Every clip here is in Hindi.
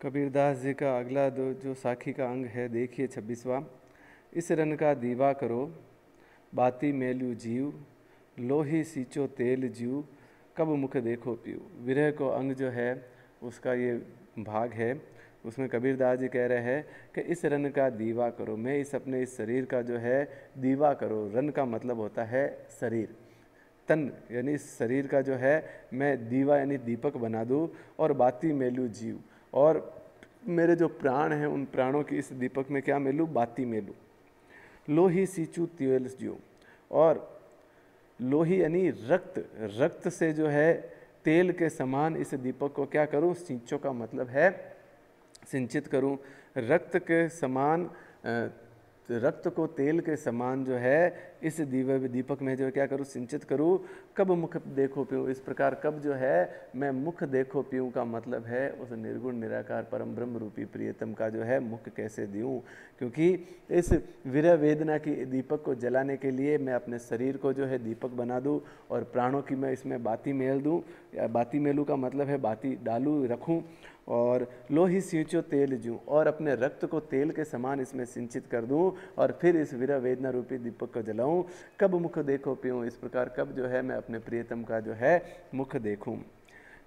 कबीरदास जी का अगला जो साखी का अंग है, देखिए 26वां। इस रन का दीवा करो, बाती मेलू जीव, लोही सींचो तेल जीव, कब मुख देखो पीऊ। विरह को अंग जो है उसका ये भाग है, उसमें कबीरदास जी कह रहे हैं कि इस रन का दीवा करो, मैं इस शरीर का जो है दीवा करो। रन का मतलब होता है शरीर, तन यानी इस शरीर का जो है मैं दीवा यानी दीपक बना दूँ, और बाती मेलू जीव, और मेरे जो प्राण हैं उन प्राणों की इस दीपक में क्या मेलूँ, बाती मेलूँ। लोही सींचू तेल जीव, और लोही यानी रक्त, रक्त से जो है तेल के समान इस दीपक को क्या करूं, सींचो का मतलब है सिंचित करूं। रक्त के समान रक्त को तेल के समान जो है इस दीपक में जो क्या करूं, सिंचित करूं। कब मुख देखो पीऊँ, इस प्रकार कब जो है मैं मुख देखो पीऊँ का मतलब है उस निर्गुण निराकार परम ब्रह्म रूपी प्रियतम का जो है मुख कैसे दूँ। क्योंकि इस विरह वेदना की दीपक को जलाने के लिए मैं अपने शरीर को जो है दीपक बना दूँ, और प्राणों की मैं इसमें बाती मेल दूँ, या बाती मेलूँ का मतलब है बाती डालूँ रखूँ। और लोही सींचो तेल जूँ, और अपने रक्त को तेल के समान इसमें सिंचित कर दूँ, और फिर इस विरह वेदना रूपी दीपक को जलाऊँ। कब मुख देखो पीऊँ, इस प्रकार कब जो है मैं अपने प्रियतम का जो है मुख देखूँ।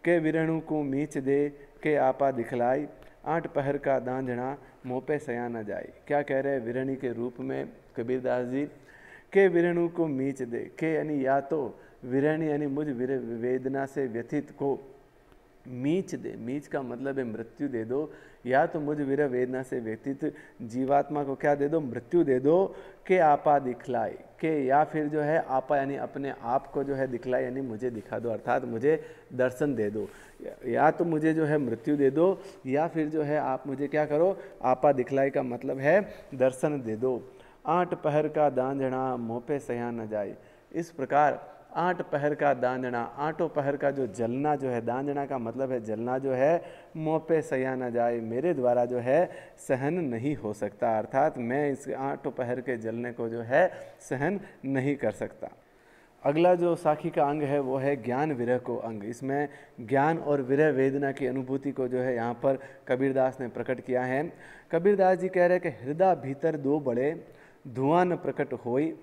के विरणु को मीच दे, के आपा दिखलाई, 8 पहर का दांधना, मुँह पे सया न जाए। क्या कह रहे हैं विरणी के रूप में कबीरदास जी, के विरणु को मीच दे, के यानी या तो विरणी यानी मुझ वेदना से व्यथित को मीच दे, मीच का मतलब है मृत्यु दे दो, या तो मुझ विरह वेदना से व्यतीत जीवात्मा को क्या दे दो, मृत्यु दे दो। के आपा दिखलाई, के या फिर जो है आपा यानी अपने आप को जो है दिखलाई यानी मुझे दिखा दो, अर्थात मुझे दर्शन दे दो। या तो मुझे जो है मृत्यु दे दो, या फिर जो है आप मुझे क्या करो, आपा दिखलाई का मतलब है दर्शन दे दो। 8 पहर का दांधना, मुँह पे सया न जाए। इस प्रकार 8 पहर का दांधना, 8 पहर का जो जलना जो है, दांधना का मतलब है जलना जो है, मुँह पे सया न जाए, मेरे द्वारा जो है सहन नहीं हो सकता, अर्थात मैं इस 8 पहर के जलने को जो है सहन नहीं कर सकता। अगला जो साखी का अंग है वो है ज्ञान विरह को अंग। इसमें ज्ञान और विरह वेदना की अनुभूति को जो है यहाँ पर कबीरदास ने प्रकट किया है। कबीरदास जी कह रहे हैं कि हृदय भीतर 2 बड़े, धुआं न प्रकट होई,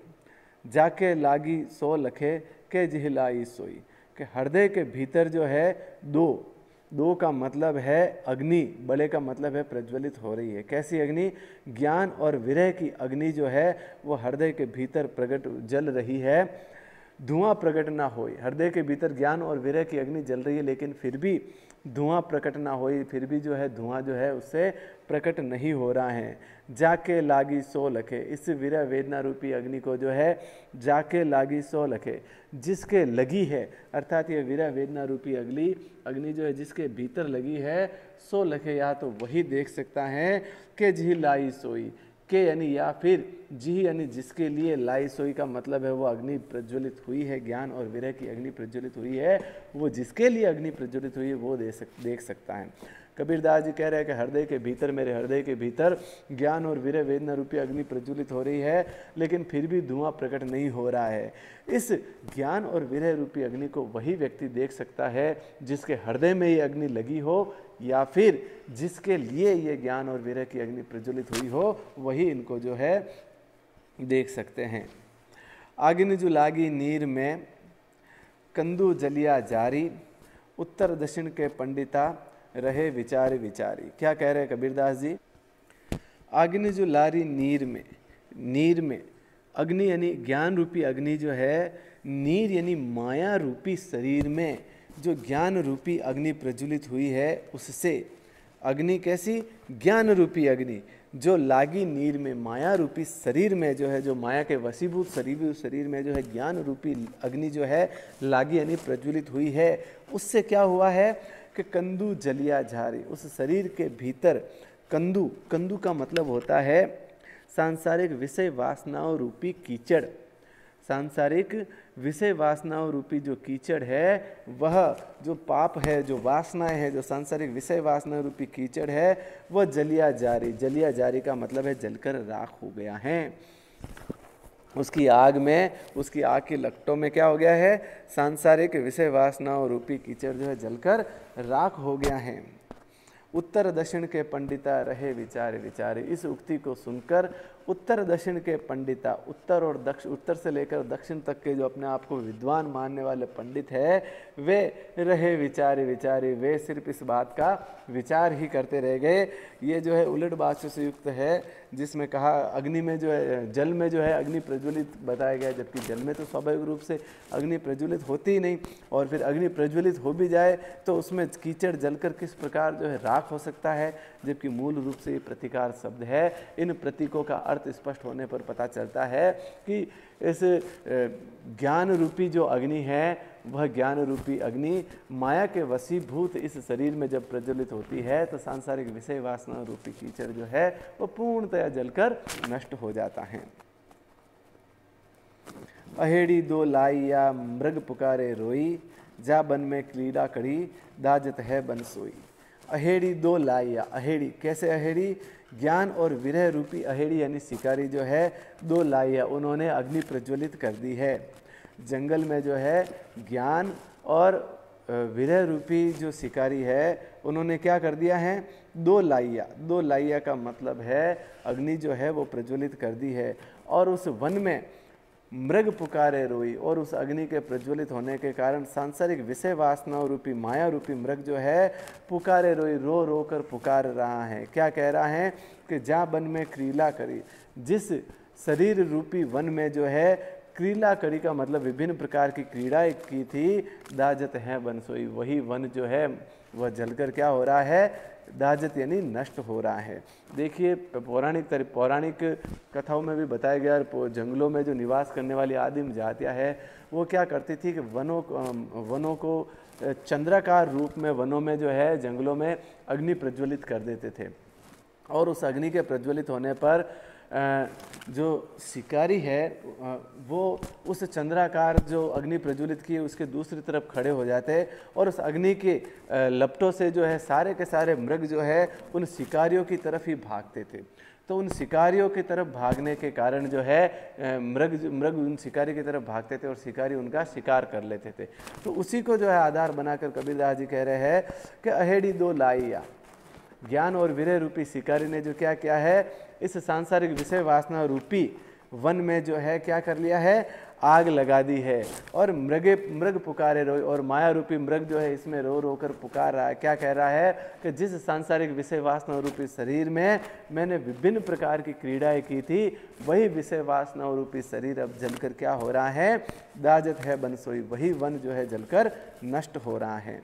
जाके लागी 100 लखे, के जिहलाई सोई। कि हृदय के भीतर जो है दो का मतलब है अग्नि, बड़े का मतलब है प्रज्वलित हो रही है। कैसी अग्नि, ज्ञान और विरह की अग्नि जो है वो हृदय के भीतर प्रकट जल रही है। धुआं प्रकट ना होए, हृदय के भीतर ज्ञान और विरह की अग्नि जल रही है, लेकिन फिर भी धुआं प्रकट ना होए, फिर भी जो है धुआं जो है उससे प्रकट नहीं हो रहा है। जाके लागी 100 लखे, इस विरह वेदना रूपी अग्नि को जो है जाके लागी 100 लखे, जिसके लगी है, अर्थात ये विरह वेदना रूपी अग्नि जो है जिसके भीतर लगी है 100 लखे, या तो वही देख सकता है कि जी लाई सोई। के यानी या फिर जी यानी जिसके लिए लाई सोई का मतलब है वो अग्नि प्रज्वलित हुई है, ज्ञान और विरह की अग्नि प्रज्वलित हुई है, वो जिसके लिए अग्नि प्रज्वलित हुई है वो देख सकता है। कबीरदास जी कह रहे हैं कि हृदय के भीतर, मेरे हृदय के भीतर ज्ञान और विरह वेदना रूपी अग्नि प्रज्वलित हो रही है, लेकिन फिर भी धुआं प्रकट नहीं हो रहा है। इस ज्ञान और विरह रूपी अग्नि को वही व्यक्ति देख सकता है जिसके हृदय में ये अग्नि लगी हो, या फिर जिसके लिए ये ज्ञान और विरह की अग्नि प्रज्वलित हुई हो, वही इनको जो है देख सकते हैं। आगिन जो लागी नीर में, कंदू जलिया जारी, उत्तर दक्षिण के पंडिता रहे विचारी विचारी। क्या कह रहे हैं कबीरदास जी, अग्नि जो लारी नीर में, नीर में अग्नि यानी ज्ञान रूपी अग्नि जो है, नीर यानी माया रूपी शरीर में जो ज्ञान रूपी अग्नि प्रज्वलित हुई है, उससे अग्नि कैसी, ज्ञान रूपी अग्नि जो लागी नीर में, माया रूपी शरीर में जो है, जो माया के वशीभूत शरीर में जो है ज्ञान रूपी अग्नि जो है लागी यानी प्रज्वलित हुई है, उससे क्या हुआ है कि कंदू जलिया झारी, उस शरीर के भीतर कंदू, कंदू का मतलब होता है सांसारिक विषय वासनाओं रूपी कीचड़। सांसारिक विषय वासनाओं रूपी जो कीचड़ है, वह जो पाप है, जो वासनाएं हैं, जो सांसारिक विषय वासना रूपी कीचड़ है, वह जलिया जारी, जलिया जारी का मतलब है जलकर राख हो गया है। उसकी आग में, उसकी आग की लपटों में क्या हो गया है, सांसारिक विषय वासनाओं रूपी कीचड़ जो है जलकर राख हो गया है। उत्तर दक्षिण के पंडिता रहे विचारे विचारे। इस उक्ति को सुनकर उत्तर दक्षिण के पंडिता, उत्तर और दक्षिण, उत्तर से लेकर दक्षिण तक के जो अपने आप को विद्वान मानने वाले पंडित है, वे रहे विचारे विचारे, वे सिर्फ इस बात का विचार ही करते रह गए। ये जो है उलट वाक्य से युक्त है, जिसमें कहा अग्नि में जो है, जल में जो है अग्नि प्रज्वलित बताया गया, जबकि जल में तो स्वाभाविक रूप से अग्नि प्रज्वलित होती ही नहीं, और फिर अग्नि प्रज्वलित हो भी जाए तो उसमें कीचड़ जलकर किस प्रकार जो है राख हो सकता है, जबकि मूल रूप से ये प्रतिकार शब्द है। इन प्रतीकों का अर्थ स्पष्ट होने पर पता चलता है कि इस ज्ञान रूपी जो अग्नि है, वह ज्ञान रूपी अग्नि माया के वशीभूत इस शरीर में जब प्रज्वलित होती है तो सांसारिक विषय वासना रूपी कीचड़ जो है वो पूर्णतया जलकर नष्ट हो जाता है। अहेड़ी दो लाइया मृग पुकारे रोई, जा बन में क्रीड़ा कड़ी, दाजत है बन सोई। अहेड़ी दो लाइया, अहेड़ी कैसे अहेड़ी, ज्ञान और विरह रूपी अहेड़ी यानी शिकारी जो है दो लाइया, उन्होंने अग्नि प्रज्वलित कर दी है। जंगल में जो है ज्ञान और विरह रूपी जो शिकारी है उन्होंने क्या कर दिया है, दो लाइया। दो लाइया का मतलब है अग्नि जो है वो प्रज्वलित कर दी है, और उस वन में मृग पुकारे रोई, और उस अग्नि के प्रज्वलित होने के कारण सांसारिक विषय वासना रूपी माया रूपी मृग जो है पुकारे रोई, रो रो कर पुकार रहा है। क्या कह रहा है कि जा वन में क्रीड़ा करी, जिस शरीर रूपी वन में जो है क्रीड़ा करी का मतलब विभिन्न प्रकार की क्रीड़ाएं की थी, दाजत है वन सोई, वही वन जो है वह जलकर क्या हो रहा है, दाजत यानी नष्ट हो रहा है। देखिए पौराणिक कथाओं में भी बताया गया, जंगलों में जो निवास करने वाली आदिम जातियां है वो क्या करती थी कि वनों को चंद्राकार रूप में वनों में जो है जंगलों में अग्नि प्रज्वलित कर देते थे, और उस अग्नि के प्रज्वलित होने पर जो शिकारी है वो उस चंद्राकार जो अग्नि प्रज्वलित की उसके दूसरी तरफ खड़े हो जाते, और उस अग्नि के लपटों से जो है सारे के सारे मृग जो है उन शिकारियों की तरफ ही भागते थे। तो उन शिकारियों की तरफ भागने के कारण जो है मृग उन शिकारी की तरफ भागते थे और शिकारी उनका शिकार कर लेते थे। तो उसी को जो है आधार बनाकर कबीरदास जी कह रहे हैं कि अहेड़ी दो लाइया, ज्ञान और विरह रूपी शिकारी ने जो क्या किया है, इस सांसारिक विषय वासना रूपी वन में जो है क्या कर लिया है, आग लगा दी है, और मृग पुकारे रोई, और माया रूपी मृग जो है इसमें रो रो कर पुकार रहा है। क्या कह रहा है कि जिस सांसारिक विषय वासना रूपी शरीर में मैंने विभिन्न प्रकार की क्रीड़ाएं की थी, वही विषय वासना रूपी शरीर अब जलकर क्या हो रहा है, दाजत है बन सोई, वही वन जो है जलकर नष्ट हो रहा है।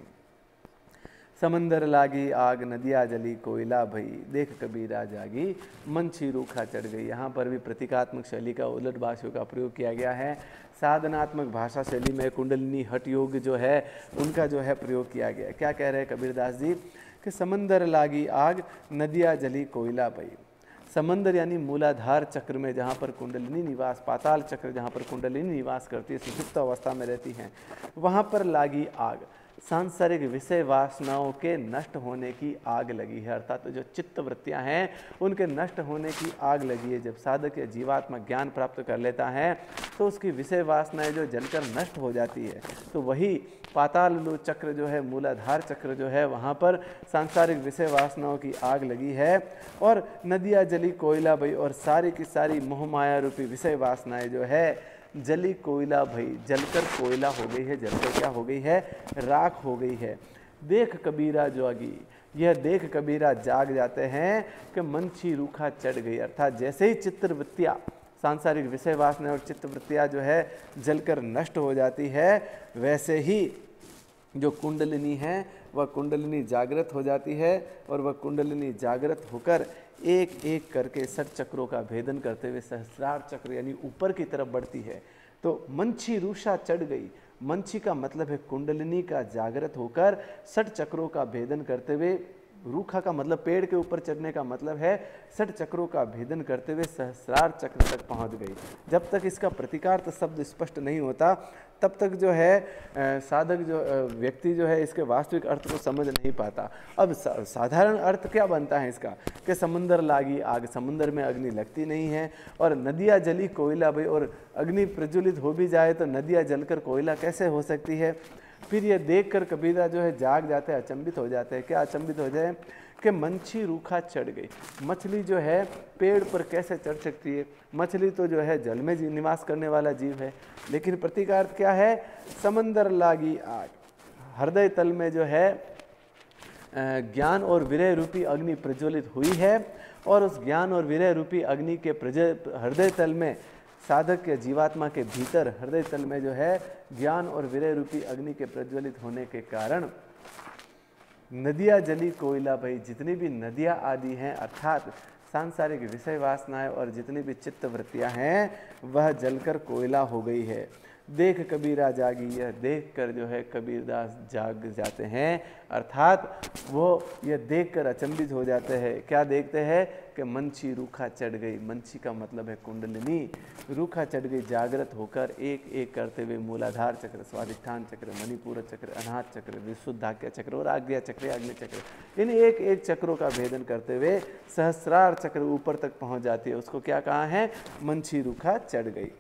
समंदर लागी आग नदिया जली कोयला भई, देख कबीरा जागी मंछी रूखा चढ़ गई। यहाँ पर भी प्रतीकात्मक शैली का उलट भाषियों का प्रयोग किया गया है। साधनात्मक भाषा शैली में कुंडलिनी हठ योग जो है उनका जो है प्रयोग किया गया। क्या कह रहे हैं कबीरदास जी कि समंदर लागी आग नदिया जली कोयला भई। समंदर यानी मूलाधार चक्र में जहाँ पर कुंडलिनी निवास, पाताल चक्र जहाँ पर कुंडलिनी निवास करती है, सुषुप्त अवस्था में रहती हैं, वहाँ पर लागी आग, सांसारिक विषय वासनाओं के नष्ट होने की आग लगी है, अर्थात तो जो चित्त वृत्तियां हैं उनके नष्ट होने की आग लगी है। जब साधक या जीवात्मा ज्ञान प्राप्त कर लेता है तो उसकी विषय वासनाएं जो जलकर नष्ट हो जाती है, तो वही पाताल चक्र जो है, मूलाधार चक्र जो है, वहाँ पर सांसारिक विषय वासनाओं की आग लगी है। और नदिया जली कोयला भई, और सारी की सारी मोह माया रूपी विषय वासनाएं जो है जली कोयला भई, जलकर कोयला हो गई है, जलकर क्या हो गई है, राख हो गई है। देख कबीरा जागी, यह देख कबीरा जाग जाते हैं कि मंछी रूखा चढ़ गई, अर्थात जैसे ही चित्तवृत्तियाँ, सांसारिक विषय वासना और चित्तवृत्तियाँ जो है जलकर नष्ट हो जाती है, वैसे ही जो कुंडलिनी है वह कुंडलिनी जागृत हो जाती है, और वह कुंडलिनी जागृत होकर एक एक करके षट चक्रों का भेदन करते हुए सहस्रार चक्र यानी ऊपर की तरफ बढ़ती है। तो मंछी रूषा चढ़ गई, मंछी का मतलब है कुंडलिनी का जागृत होकर षट चक्रों का भेदन करते हुए, रूखा का मतलब पेड़ के ऊपर चढ़ने का मतलब है षट चक्रों का भेदन करते हुए सहस्रार चक्र तक पहुंच गई। जब तक इसका प्रतीकार्थ शब्द स्पष्ट नहीं होता तब तक जो है साधक जो व्यक्ति जो है इसके वास्तविक अर्थ को समझ नहीं पाता। अब साधारण अर्थ क्या बनता है इसका कि समुंदर लागी आग, समुंदर में अग्नि लगती नहीं है, और नदियाँ जली कोयला भई, और अग्नि प्रज्वलित हो भी जाए तो नदियाँ जलकर कोयला कैसे हो सकती है। फिर ये देखकर कबीरा जो है जाग जाते हैं, अचंभित हो जाते हैं। क्या अचंभित हो जाए कि मंछी रूखा चढ़ गई। मछली जो है पेड़ पर कैसे चढ़ सकती है? मछली तो जो है जल में निवास करने वाला जीव है, लेकिन प्रतीकार्थ क्या है? समंदर लागी आग। हृदय तल में जो है ज्ञान और विरह रूपी अग्नि प्रज्वलित हुई है, और उस ज्ञान और विरह रूपी अग्नि के हृदय तल में साधक के जीवात्मा के भीतर हृदय तल में जो है ज्ञान और विरह रूपी अग्नि के प्रज्वलित होने के कारण नदियाँ जली कोयला भई। जितनी भी नदियाँ आदि हैं अर्थात सांसारिक विषय वासनाएं और जितनी भी चित्त वृत्तियाँ हैं वह जलकर कोयला हो गई है। देख कबीरा जागी, यह देख कर जो है कबीरदास जाग जाते हैं, अर्थात वो यह देख कर अचंभित हो जाते हैं। क्या देखते हैं कि मंछी रूखा चढ़ गई। मंछी का मतलब है कुंडलिनी, रूखा चढ़ गई जागृत होकर एक एक करते हुए मूलाधार चक्र, स्वाधिष्ठान चक्र, मणिपूर चक्र, अनाहत चक्र, विशुद्धाज्ञा चक्र और आज्ञा चक्र, अग्नि चक्र, इन एक एक चक्रों का भेदन करते हुए सहस्रार चक्र ऊपर तक पहुंच जाती है। उसको क्या कहा है? मंछी रूखा चढ़ गई।